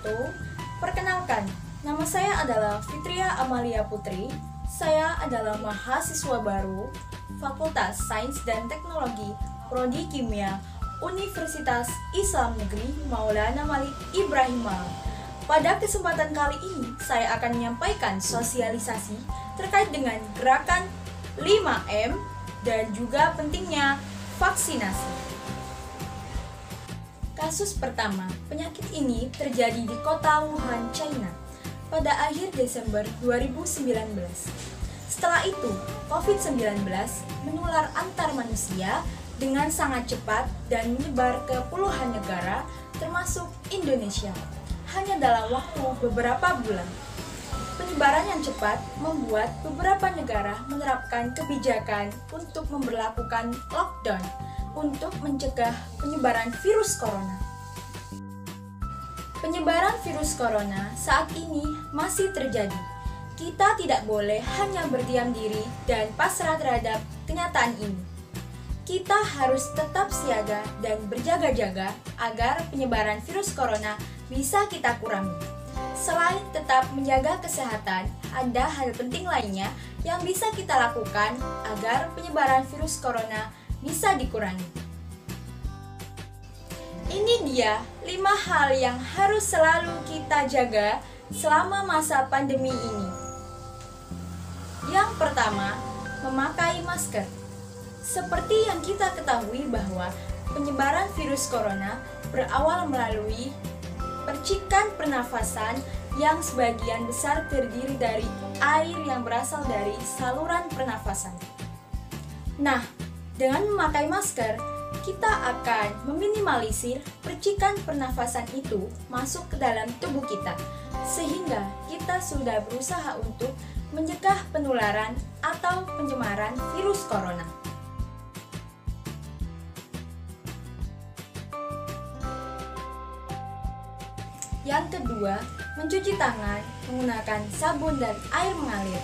wabarakatuh. Perkenalkan, nama saya adalah Fitria Amalia Putri. Saya adalah mahasiswa baru Fakultas Sains dan Teknologi Prodi Kimia Universitas Islam Negeri Maulana Malik Ibrahim Malang. Pada kesempatan kali ini, saya akan menyampaikan sosialisasi terkait dengan gerakan 5M dan juga pentingnya vaksinasi. Kasus pertama, penyakit ini terjadi di kota Wuhan, China pada akhir Desember 2019. Setelah itu, COVID-19 menular antar manusia dengan sangat cepat dan menyebar ke puluhan negara termasuk Indonesia hanya dalam waktu beberapa bulan. Penyebaran yang cepat membuat beberapa negara menerapkan kebijakan untuk memberlakukan lockdown untuk mencegah penyebaran virus corona. Penyebaran virus corona saat ini masih terjadi. Kita tidak boleh hanya berdiam diri dan pasrah terhadap kenyataan ini. Kita harus tetap siaga dan berjaga-jaga agar penyebaran virus corona bisa kita kurangi. Selain tetap menjaga kesehatan, ada hal penting lainnya yang bisa kita lakukan agar penyebaran virus corona bisa dikurangi. Ini dia 5 hal yang harus selalu kita jaga selama masa pandemi ini. Yang pertama, memakai masker. Seperti yang kita ketahui bahwa penyebaran virus corona berawal melalui percikan pernafasan yang sebagian besar terdiri dari air yang berasal dari saluran pernafasan. Nah, dengan memakai masker, kita akan meminimalisir percikan pernafasan itu masuk ke dalam tubuh kita, sehingga kita sudah berusaha untuk mencegah penularan atau pencemaran virus corona. Yang kedua, mencuci tangan menggunakan sabun dan air mengalir.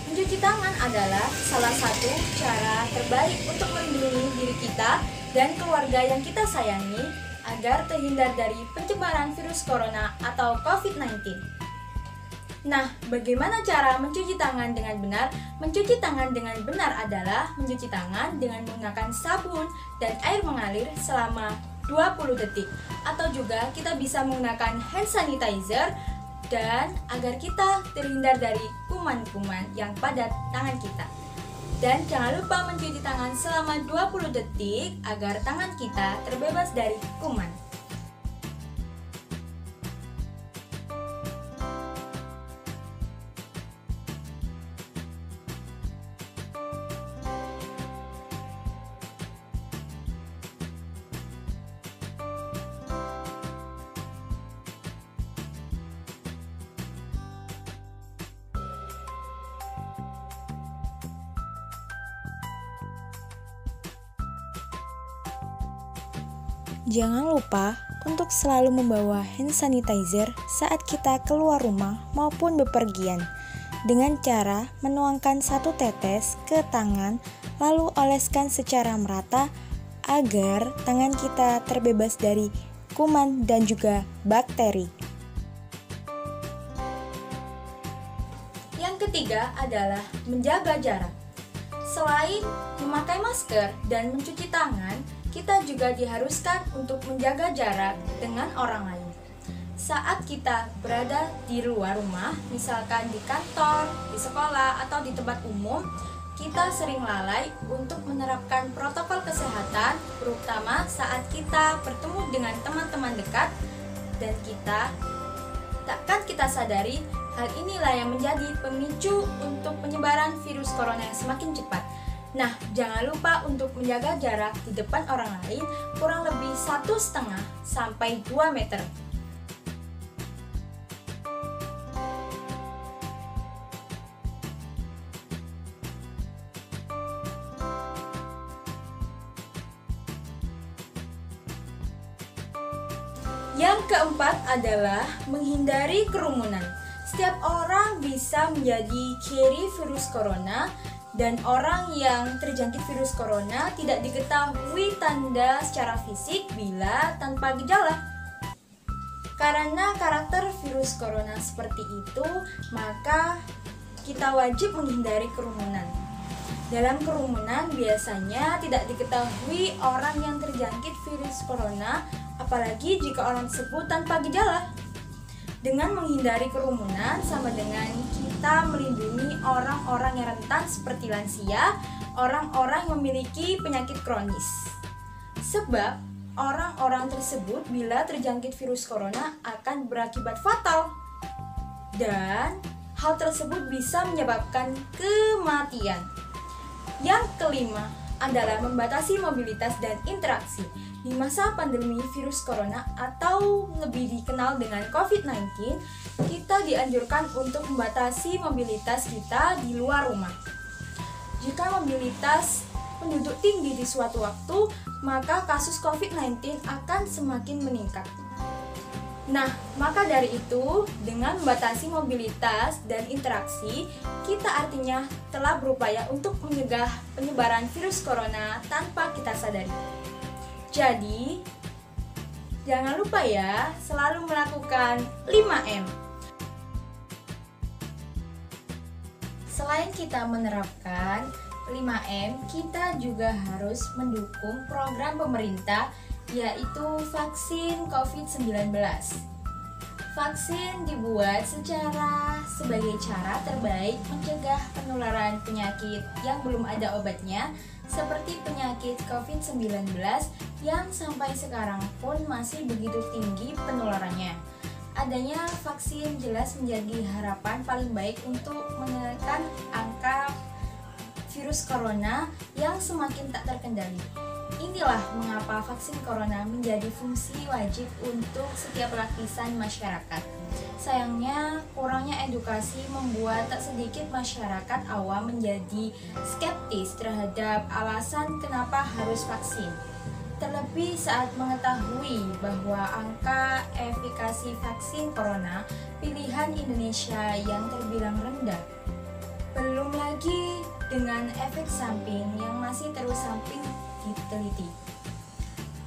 Mencuci tangan adalah salah satu cara terbaik untuk melindungi diri kita dan keluarga yang kita sayangi agar terhindar dari pencemaran virus corona atau COVID-19. Nah, bagaimana cara mencuci tangan dengan benar? Mencuci tangan dengan benar adalah mencuci tangan dengan menggunakan sabun dan air mengalir selama 20 detik, atau juga kita bisa menggunakan hand sanitizer dan agar kita terhindar dari kuman-kuman yang pada tangan kita. Dan jangan lupa mencuci tangan selama 20 detik agar tangan kita terbebas dari kuman. Jangan lupa untuk selalu membawa hand sanitizer saat kita keluar rumah maupun bepergian dengan cara menuangkan 1 tetes ke tangan lalu oleskan secara merata agar tangan kita terbebas dari kuman dan juga bakteri. Yang ketiga adalah menjaga jarak. Selain memakai masker dan mencuci tangan, kita juga diharuskan untuk menjaga jarak dengan orang lain. Saat kita berada di luar rumah, misalkan di kantor, di sekolah, atau di tempat umum, kita sering lalai untuk menerapkan protokol kesehatan, terutama saat kita bertemu dengan teman-teman dekat, dan takkan kita sadari hal inilah yang menjadi pemicu untuk penyebaran virus corona yang semakin cepat. Nah, jangan lupa untuk menjaga jarak di depan orang lain kurang lebih 1,5 sampai 2 meter. Yang keempat adalah menghindari kerumunan. Setiap orang bisa menjadi carrier virus corona, dan orang yang terjangkit virus corona tidak diketahui tanda secara fisik bila tanpa gejala. Karena karakter virus corona seperti itu, maka kita wajib menghindari kerumunan. Dalam kerumunan biasanya tidak diketahui orang yang terjangkit virus corona, apalagi jika orang tersebut tanpa gejala. Dengan menghindari kerumunan sama dengan kita melindungi orang-orang yang rentan seperti lansia, orang-orang yang memiliki penyakit kronis. Sebab orang-orang tersebut bila terjangkit virus corona akan berakibat fatal. Dan hal tersebut bisa menyebabkan kematian. Yang kelima adalah membatasi mobilitas dan interaksi. Di masa pandemi virus corona atau lebih dikenal dengan COVID-19, kita dianjurkan untuk membatasi mobilitas kita di luar rumah. Jika mobilitas penduduk tinggi di suatu waktu, maka kasus COVID-19 akan semakin meningkat. Nah, maka dari itu, dengan membatasi mobilitas dan interaksi, kita artinya telah berupaya untuk mencegah penyebaran virus corona tanpa kita sadari. Jadi, jangan lupa ya, selalu melakukan 5M. Selain kita menerapkan 5M, kita juga harus mendukung program pemerintah, yaitu vaksin COVID-19. Vaksin dibuat sebagai cara terbaik mencegah penularan penyakit yang belum ada obatnya, seperti penyakit COVID-19 yang sampai sekarang pun masih begitu tinggi penularannya. Adanya vaksin jelas menjadi harapan paling baik untuk menekan angka virus corona yang semakin tak terkendali. Inilah mengapa vaksin corona menjadi fungsi wajib untuk setiap lapisan masyarakat. Sayangnya, kurangnya edukasi membuat tak sedikit masyarakat awam menjadi skeptis terhadap alasan kenapa harus vaksin. Terlebih saat mengetahui bahwa angka efikasi vaksin corona pilihan Indonesia yang terbilang rendah. Belum lagi dengan efek samping yang masih terus diteliti.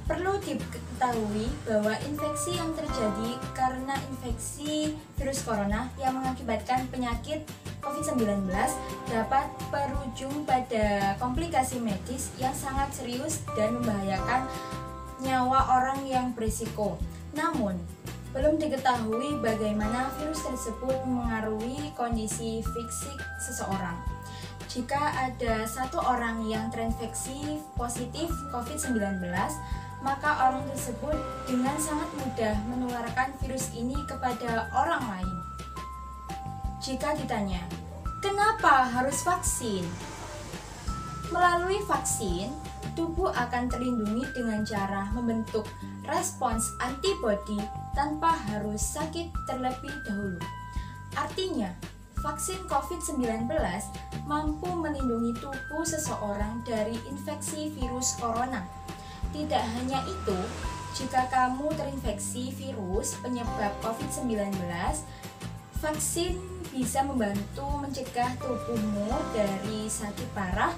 Perlu diketahui bahwa infeksi yang terjadi karena infeksi virus corona yang mengakibatkan penyakit COVID-19 dapat berujung pada komplikasi medis yang sangat serius dan membahayakan nyawa orang yang berisiko. Namun, belum diketahui bagaimana virus tersebut mengaruhi kondisi fisik seseorang. Jika ada satu orang yang terinfeksi positif COVID-19, maka orang tersebut dengan sangat mudah menularkan virus ini kepada orang lain. Jika ditanya, kenapa harus vaksin? Melalui vaksin, tubuh akan terlindungi dengan cara membentuk respons antibodi tanpa harus sakit terlebih dahulu. Artinya, vaksin COVID-19 mampu melindungi tubuh seseorang dari infeksi virus corona. Tidak hanya itu, jika kamu terinfeksi virus penyebab COVID-19, vaksin bisa membantu mencegah tubuhmu dari sakit parah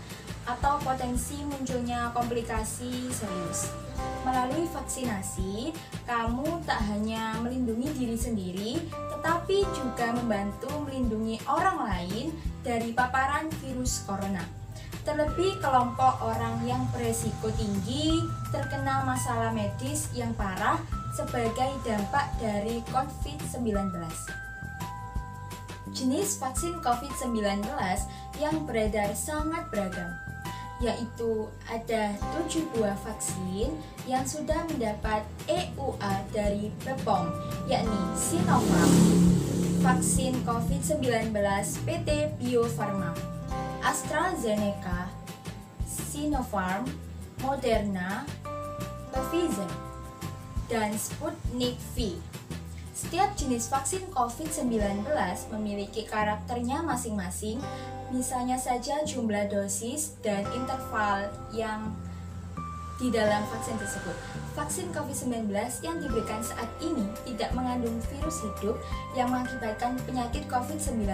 atau potensi munculnya komplikasi serius. Melalui vaksinasi, kamu tak hanya melindungi diri sendiri, tetapi juga membantu melindungi orang lain dari paparan virus corona. Terlebih kelompok orang yang beresiko tinggi terkena masalah medis yang parah sebagai dampak dari COVID-19. Jenis vaksin COVID-19 yang beredar sangat beragam, yaitu ada 7 buah vaksin yang sudah mendapat EUA dari BPOM, yakni Sinovac, vaksin COVID-19 PT Bio Farma, AstraZeneca, Sinopharm, Moderna, Pfizer, dan Sputnik V. Setiap jenis vaksin COVID-19 memiliki karakternya masing-masing, misalnya saja jumlah dosis dan interval yang di dalam vaksin tersebut. Vaksin COVID-19 yang diberikan saat ini tidak mengandung virus hidup yang mengakibatkan penyakit COVID-19.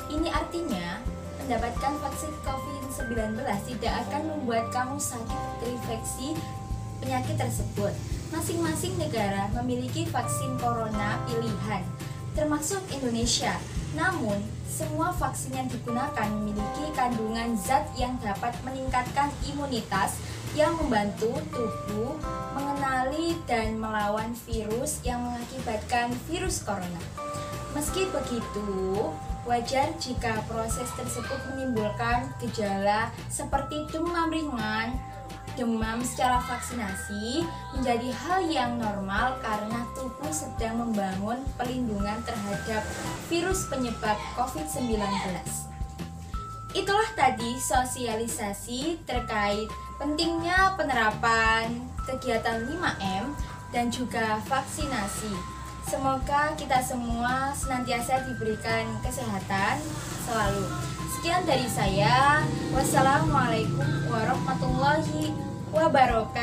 Ini artinya, mendapatkan vaksin COVID-19 tidak akan membuat kamu sakit terinfeksi penyakit tersebut. Masing-masing negara memiliki vaksin corona pilihan, termasuk Indonesia. Namun, semua vaksin yang digunakan memiliki kandungan zat yang dapat meningkatkan imunitas yang membantu tubuh mengenali dan melawan virus yang mengakibatkan virus corona. Meski begitu, wajar jika proses tersebut menimbulkan gejala seperti demam ringan. Demam secara vaksinasi menjadi hal yang normal karena tubuh sedang membangun pelindungan terhadap virus penyebab COVID-19. Itulah tadi sosialisasi terkait pentingnya penerapan kegiatan 5M dan juga vaksinasi. Semoga kita semua senantiasa diberikan kesehatan selalu. Sekian dari saya. Wassalamualaikum warahmatullahi wabarakatuh.